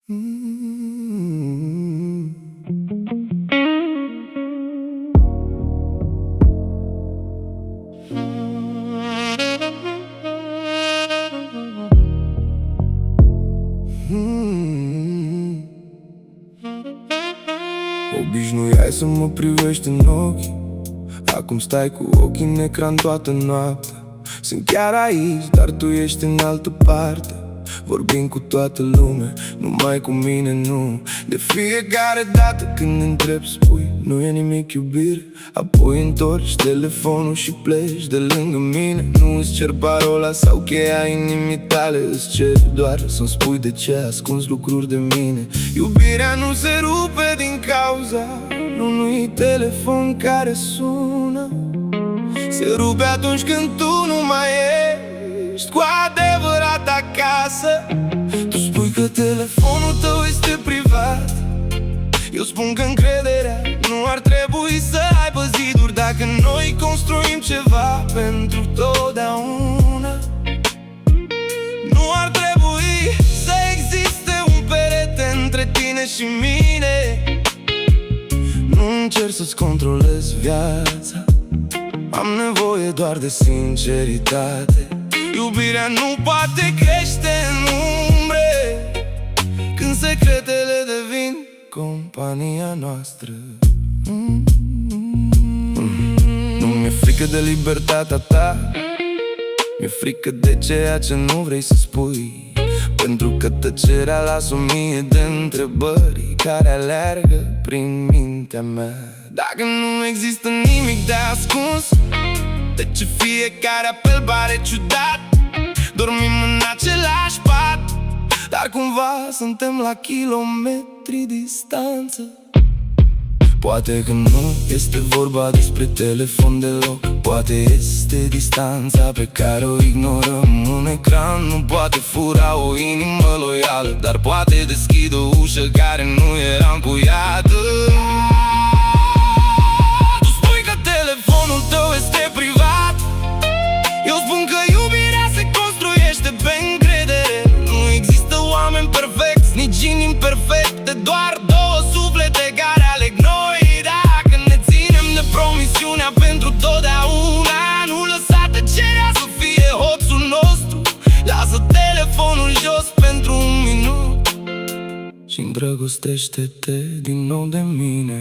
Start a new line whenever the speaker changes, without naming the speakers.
Obișnuiai să mă privești în ochi, acum stai cu ochii în ecran toată noaptea. Sunt chiar aici, dar tu ești în altă parte. Vorbim cu toată lumea, numai cu mine nu. De fiecare dată când întreb spui nu e nimic iubire, apoi întorci telefonul și pleci de lângă mine. Nu îți cer parola sau cheia inimii tale, îți cer doar să-mi spui de ce ascunzi lucruri de mine. Iubirea nu se rupe din cauza unui telefon care sună, se rupe atunci când tu nu mai ești cu adevărat acasă. Tu spui că telefonul tău este privat, eu spun că încrederea nu ar trebui să aibă ziduri. Dacă noi construim ceva pentru totdeauna, nu ar trebui să existe un perete între tine și mine. Nu încerc să-ți controlez viața, am nevoie doar de sinceritate. Iubirea nu poate crește în umbre când secretele devin compania noastră. Nu mi-e frică de libertatea ta, mi-e frică de ceea ce nu vrei să spui, pentru că tăcerea lasă 1000 de întrebări care aleargă prin mintea mea. Dacă nu există nimic de ascuns, de ce fiecare apel pare ciudat? Dormim în același pat, dar cumva suntem la kilometri distanță. Poate că nu este vorba despre telefon deloc, poate este distanța pe care o ignorăm. Un ecran nu poate fura o inimă loială, dar poate deschide o ușă care nu era încuiată. Tu spui că telefonul tău este privat, eu spun că iubirea se construiește pe încredere. Nu există oameni perfecți, nici inimi perfecte, doar două suflete care aleg noi. Dacă ne ținem de promisiunea pentru totdeauna, nu lăsa tăcerea să fie hoțul nostru. Lasă telefonul jos pentru un minut și îndrăgostește-te din nou de mine.